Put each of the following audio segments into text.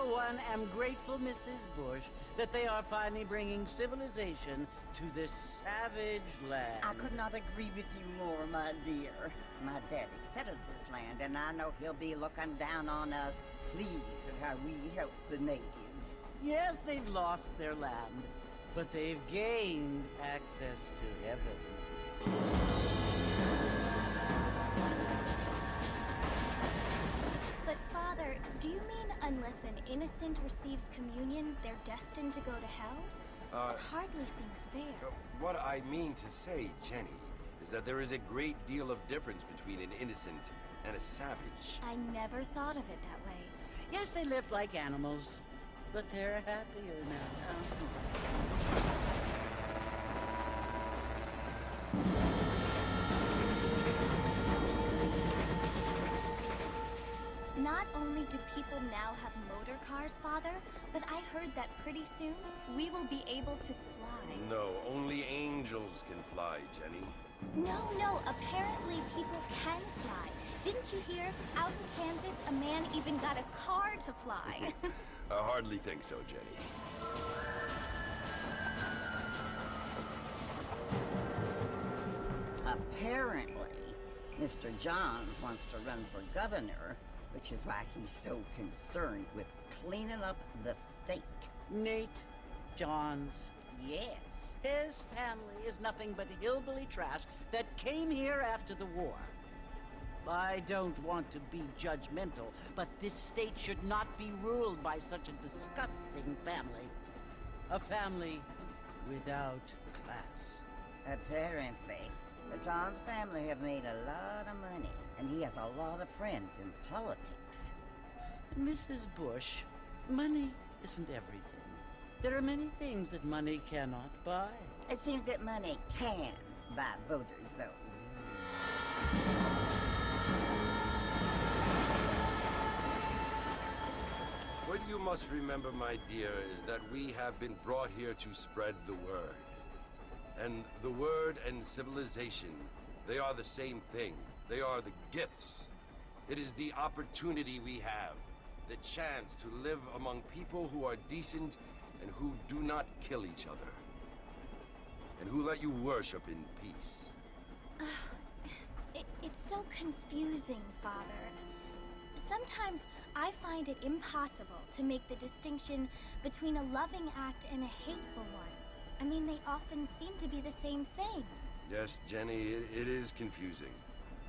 one, am grateful, Mrs. Bush, that they are finally bringing civilization to this savage land. I could not agree with you more, my dear. My daddy settled this land, and I know he'll be looking down on us, pleased at how we help the natives. Yes, they've lost their land, but they've gained access to heaven. But Father, do you mean unless an innocent receives communion, they're destined to go to hell? It hardly seems fair. What I mean to say, Jenny, is that there is a great deal of difference between an innocent and a savage. I never thought of it that way. Yes, they lived like animals, but they're happier now. Not only do people now have motor cars, Father, but I heard that pretty soon we will be able to fly. No, only angels can fly, Jenny. No, apparently people can fly. Didn't you hear? Out in Kansas, a man even got a car to fly. I hardly think so, Jenny. Apparently, Mr. Johns wants to run for governor, which is why he's so concerned with cleaning up the state. Nate Johns. Yes. His family is nothing but hillbilly trash that came here after the war. I don't want to be judgmental, but this state should not be ruled by such a disgusting family. A family without class. Apparently. The Johns family have made a lot of money, and he has a lot of friends in politics. Mrs. Bush, money isn't everything. There are many things that money cannot buy. It seems that money can buy voters, though. What you must remember, my dear, is that we have been brought here to spread the word. And the word and civilization, they are the same thing. They are the gifts. It is the opportunity we have, the chance to live among people who are decent and who do not kill each other, and who let you worship in peace. It's so confusing, Father. Sometimes I find it impossible to make the distinction between a loving act and a hateful one. I mean, they often seem to be the same thing. Yes, Jenny, it is confusing.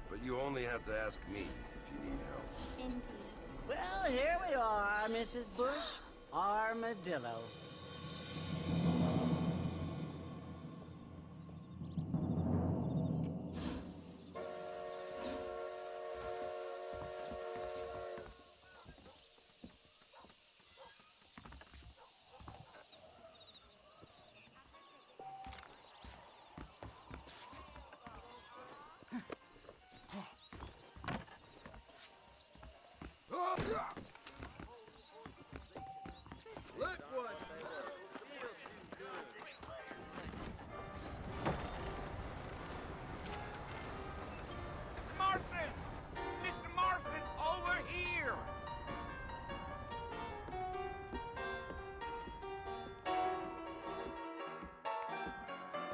But you only have to ask me if you need help. Indeed. Well, here we are, Mrs. Bush. Armadillo. Mr. Marston, over here!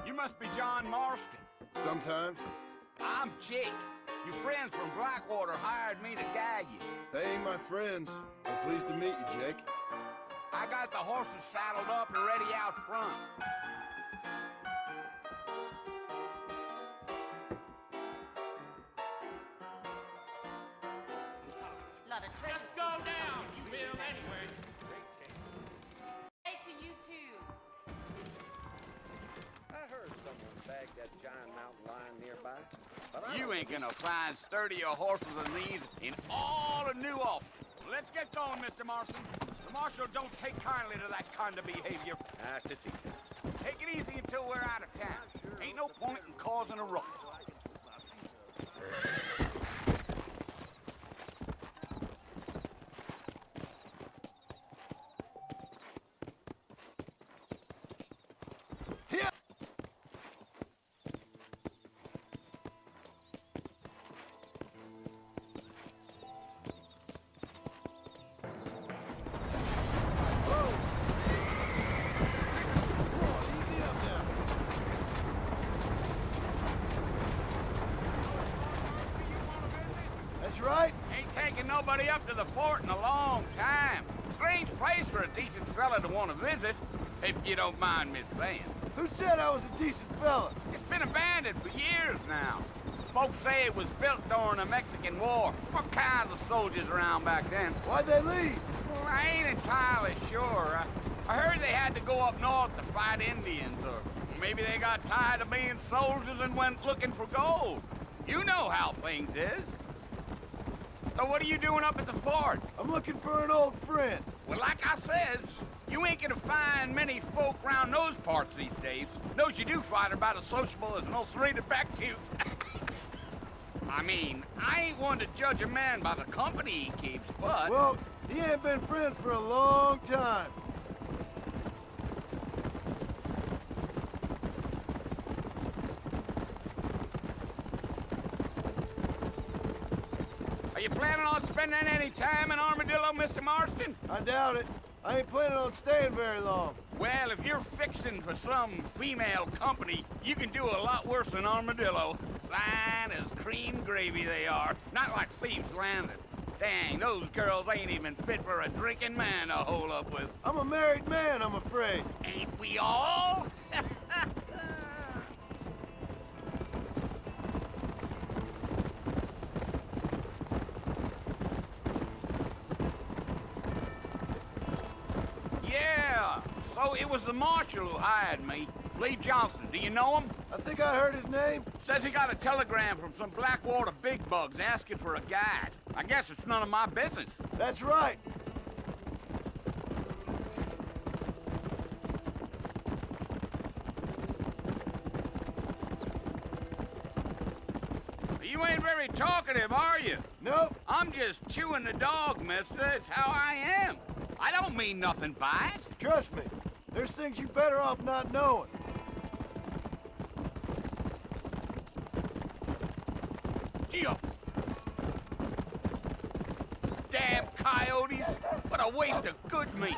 You must be John Marston. Sometimes. I'm Jake. Your friends from Blackwater hired me to guide you. They ain't my friends. I'm pleased to meet you, Jake. I got the horses saddled up and ready out front. Just go down, you will, anyway. Hey to you too. I heard someone bagged that giant mountain lion nearby. But You ain't gonna find sturdier horses than these in all of New-Ostin. Let's get going, Mr. Marston. The marshal don't take kindly to that kind of behavior. Nice to see you. Take it easy until we're out of town. Ain't no point in causing a ruckus. nobody up to the fort in a long time. Strange place for a decent fella to want to visit, if you don't mind me saying. Who said I was a decent fella? It's been abandoned for years now. Folks say it was built during the Mexican War. What kinds of soldiers around back then? Why'd they leave? Well, I ain't entirely sure. I heard they had to go up north to fight Indians, or maybe they got tired of being soldiers and went looking for gold. You know how things is. So what are you doing up at the fort? I'm looking for an old friend. Well, like I says, you ain't gonna find many folk around those parts these days. Those you do find are about as sociable as an ulcerated back tooth. I mean, I ain't one to judge a man by the company he keeps, but... Well, he ain't been friends for a long time. Are you planning on spending any time in Armadillo, Mr. Marston? I doubt it. I ain't planning on staying very long. Well, if you're fixing for some female company, you can do a lot worse than Armadillo. Fine as cream gravy they are. Not like Thieves Landing. Dang, those girls ain't even fit for a drinking man to hole up with. I'm a married man, I'm afraid. Ain't we all? Yeah, so it was the marshal who hired me. Lee Johnson, do you know him? I think I heard his name. Says he got a telegram from some Blackwater big bugs asking for a guide. I guess it's none of my business. That's right. You ain't very talkative, are you? Nope. I'm just chewing the dog, mister. It's how I am. I don't mean nothing by it. Trust me. There's things you better off not knowing. Gee up. Damn coyotes. What a waste of good meat.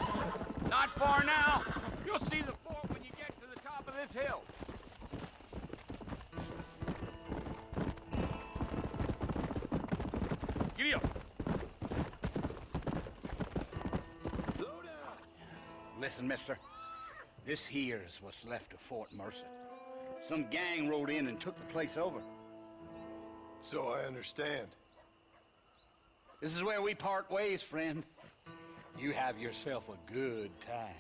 Not far now. You'll see the fort when you get to the top of this hill. Giddy up. Slow down. Listen, mister. This here is what's left of Fort Mercer. Some gang rode in and took the place over. So I understand. This is where we part ways, friend. You have yourself a good time.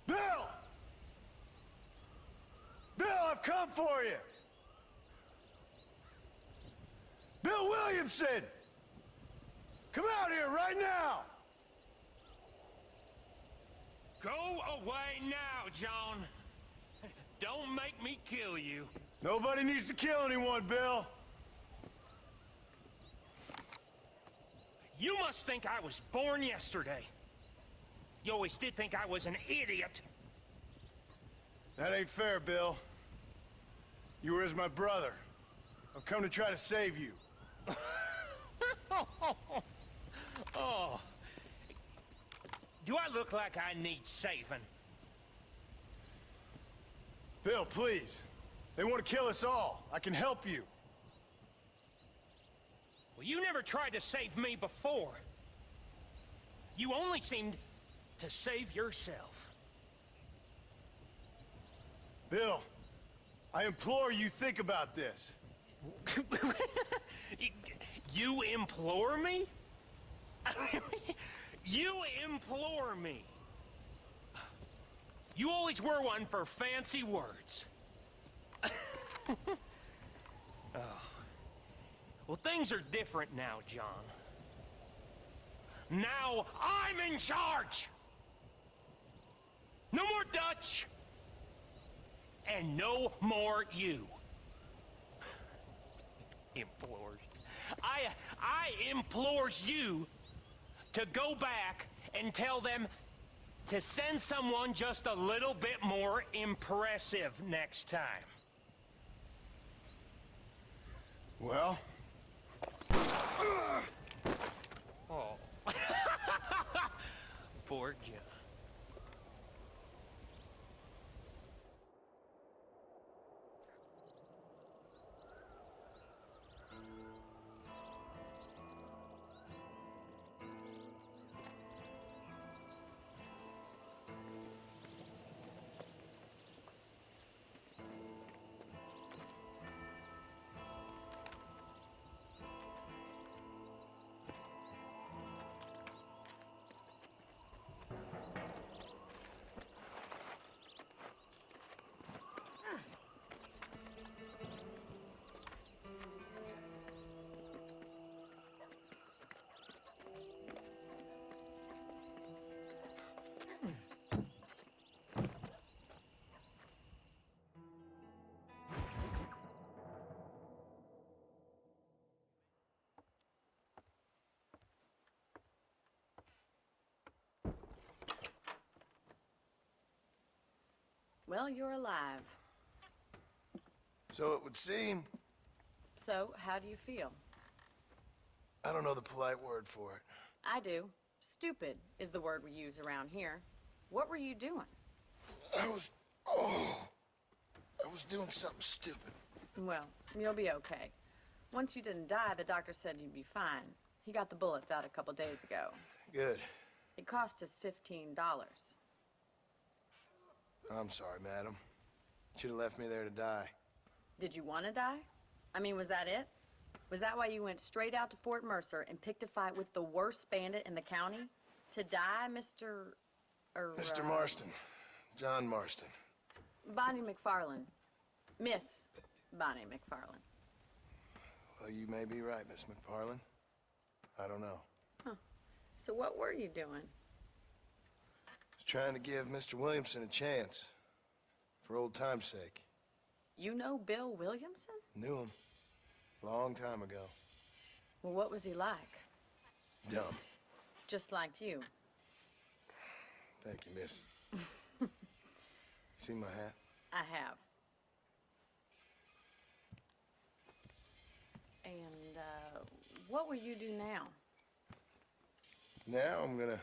Bill! Bill, I've come for you! Bill Williamson! Come out here right now! Go away now, John. Don't make me kill you. Nobody needs to kill anyone, Bill. You must think I was born yesterday. You always did think I was an idiot. That ain't fair, Bill. You were as my brother. I've come to try to save you. Oh. Do I look like I need saving? Bill, please. They want to kill us all. I can help you. Well, you never tried to save me before. You only seemed to save yourself. Bill, I implore you think about this. You implore me? You implore me. You always were one for fancy words. Oh. Well, things are different now, John. Now I'm in charge! No more Dutch! And no more you. Implores. I implores you to go back and tell them to send someone just a little bit more impressive next time. Well? Oh. Poor John. Well, you're alive. So it would seem. So, how do you feel? I don't know the polite word for it. I do. Stupid is the word we use around here. What were you doing? I was doing something stupid. Well, you'll be okay. Once you didn't die, the doctor said you'd be fine. He got the bullets out a couple days ago. Good. It cost us $15. I'm sorry, madam. Should have left me there to die. Did you want to die? I mean, was that it? Was that why you went straight out to Fort Mercer and picked a fight with the worst bandit in the county? To die, Mr. Mr. Marston. John Marston. Bonnie McFarlane. Miss Bonnie McFarlane. Well, you may be right, Miss McFarlane. I don't know. Huh. So what were you doing? I was trying to give Mr. Williamson a chance. For old time's sake. You know Bill Williamson? Knew him. Long time ago. Well, what was he like? Dumb. Just like you. Thank you, miss. See my hat? I have. And, what will you do now? Now I'm gonna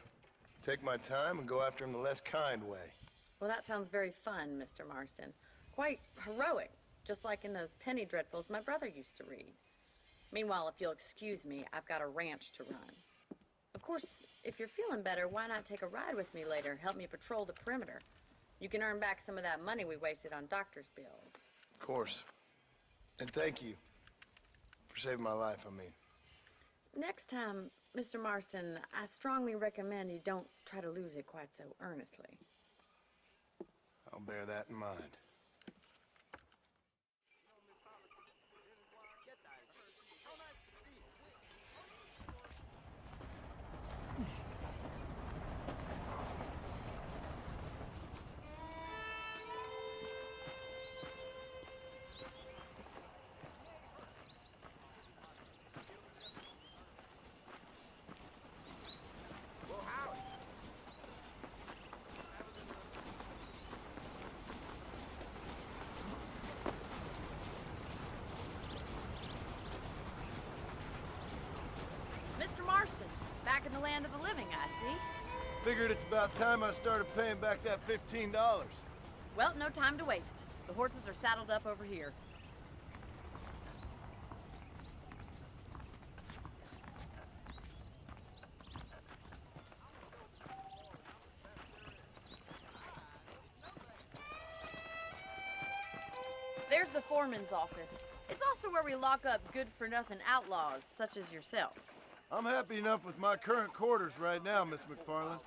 take my time and go after him the less kind way. Well, that sounds very fun, Mr. Marston. Quite heroic, just like in those penny dreadfuls my brother used to read. Meanwhile, if you'll excuse me, I've got a ranch to run. Of course, if you're feeling better, why not take a ride with me later? Help me patrol the perimeter. You can earn back some of that money we wasted on doctor's bills. Of course. And thank you for saving my life, I mean. Next time, Mr. Marston, I strongly recommend you don't try to lose it quite so earnestly. I'll bear that in mind. Mr. Marston, back in the land of the living, I see. Figured it's about time I started paying back that $15. Well, no time to waste. The horses are saddled up over here. There's the foreman's office. It's also where we lock up good-for-nothing outlaws, such as yourself. I'm happy enough with my current quarters right now, Miss McFarland.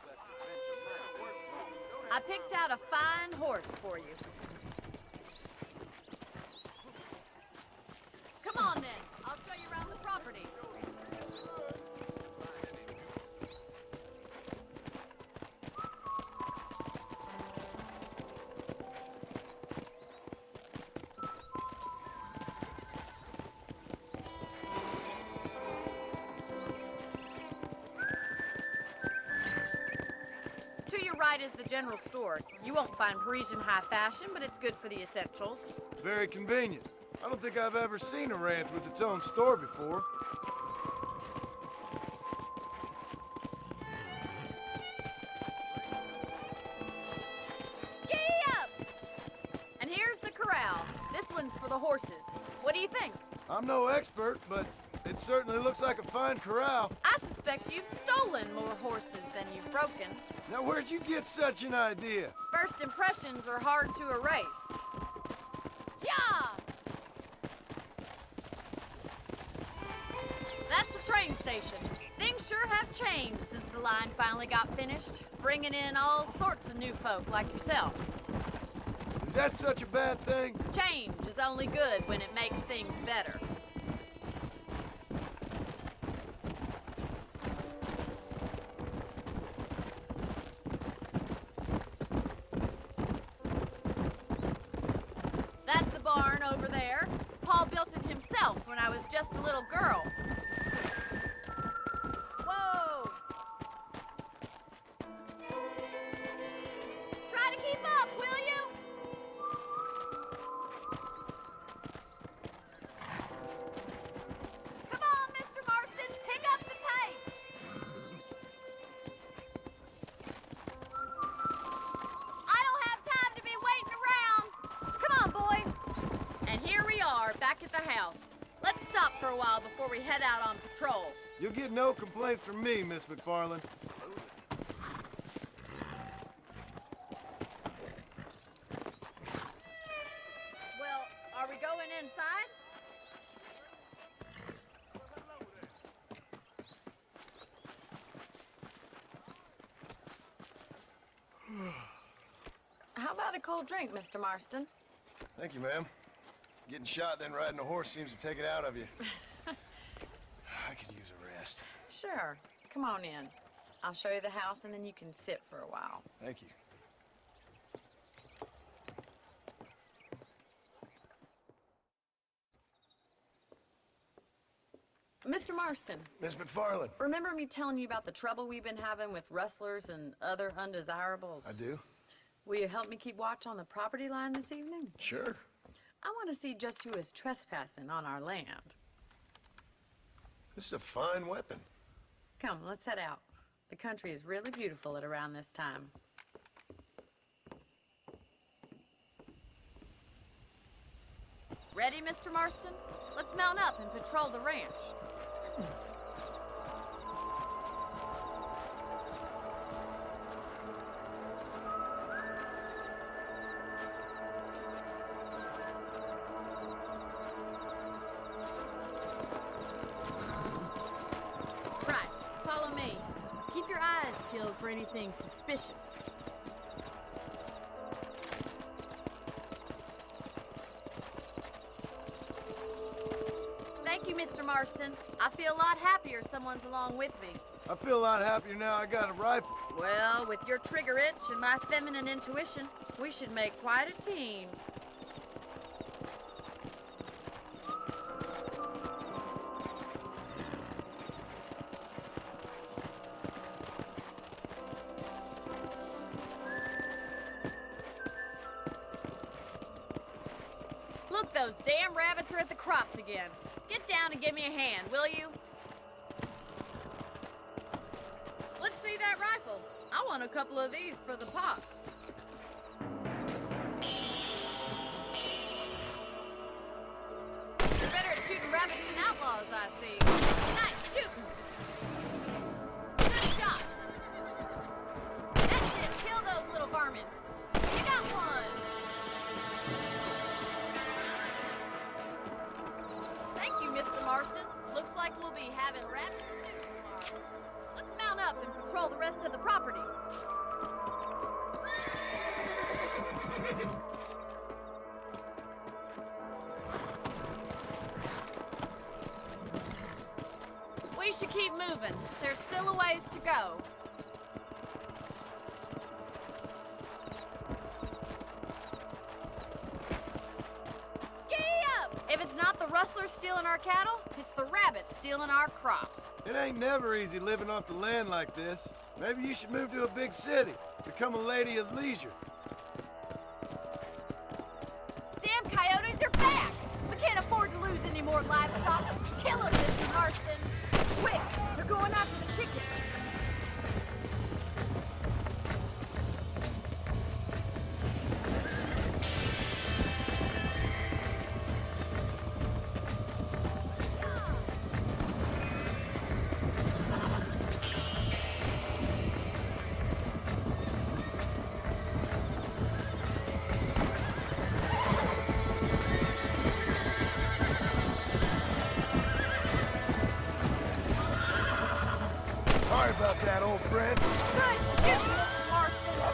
I picked out a fine horse for you. Come on, then. I'll show you around the property. To your right is the general store. You won't find Parisian high fashion, but it's good for the essentials. Very convenient. I don't think I've ever seen a ranch with its own store before. Giddy up! And here's the corral. This one's for the horses. What do you think? I'm no expert, but it certainly looks like a fine corral. I suspect you've stolen more horses than you've broken. Now, where'd you get such an idea? First impressions are hard to erase. Yeah! That's the train station. Things sure have changed since the line finally got finished, bringing in all sorts of new folk like yourself. Is that such a bad thing? Change is only good when it makes things better. That's the barn over there. Paul built it himself when I was just a little girl. Whoa! Try to keep up, will you? Come on, Mr. Marston, pick up the pace. I don't have time to be waiting around. Come on, boy. And here we are, back at the house. Let's stop for a while before we head out on patrol. You'll get no complaints from me, Miss McFarland. Well, are we going inside? How about a cold drink, Mr. Marston? Thank you, ma'am. Getting shot, then riding a horse seems to take it out of you. I could use a rest. Sure. Come on in. I'll show you the house, and then you can sit for a while. Thank you. Mr. Marston, Miss McFarland. remember me telling you about the trouble we've been having with rustlers and other undesirables? I do? Will you help me keep watch on the property line this evening? Sure. I want to see just who is trespassing on our land. This is a fine weapon. Come, let's head out. The country is really beautiful at around this time. Ready, Mr. Marston? Let's mount up and patrol the ranch. Right, follow me. Keep your eyes peeled for anything suspicious. Thank you, Mr. Marston. I feel a lot happier someone's along with me. I feel a lot happier now I got a rifle. Well, with your trigger itch and my feminine intuition, we should make quite a team. Look, those damn rabbits are at the crops again. Get down and give me a hand, will you? Let's see that rifle. I want a couple of these for the pot. You're better at shooting rabbits than outlaws, I see. Nice shooting. Good shot. That's it. Kill those little varmints. You got one. be having rabbit stew tomorrow. Let's mount up and patrol the rest of the property. We should keep moving. There's still a ways to go. If it's not the rustlers stealing our cattle, it's the rabbits stealing our crops. It ain't never easy living off the land like this. Maybe you should move to a big city, become a lady of leisure. Damn coyotes are back! We can't afford to lose any more livestock. Kill them, Mr. Marston. Quick, they're going after the chickens. Sorry about that, old friend. Good shooting, Mr. Marston.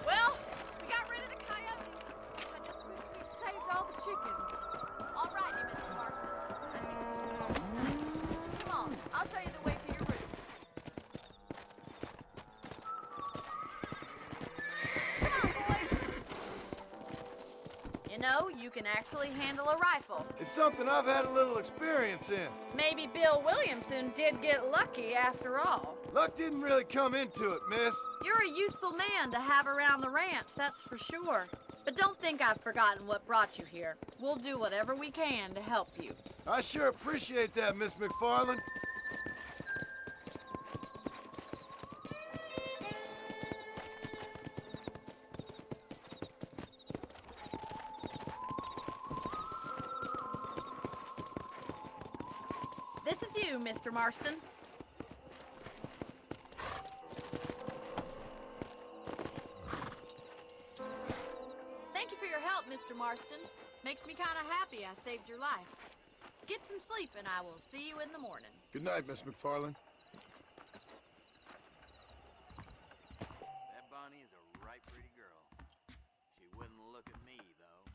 Well, we got rid of the coyotes. I just wish we'd saved all the chickens. All righty, Mr. Marston. I think come on, I'll show you the way to your room. Come on, boys. You know, you can actually handle a rifle. It's something I've had a little experience in. Maybe Bill Williamson did get lucky after all. Luck didn't really come into it, miss. You're a useful man to have around the ranch, that's for sure. But don't think I've forgotten what brought you here. We'll do whatever we can to help you. I sure appreciate that, Miss McFarland. This is you, Mr. Marston. Thank you for your help, Mr. Marston. Makes me kind of happy I saved your life. Get some sleep and I will see you in the morning. Good night, Miss McFarland. That Bonnie is a right pretty girl. She wouldn't look at me, though.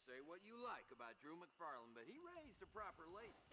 Say what you like about Drew McFarland, but he raised a proper lady.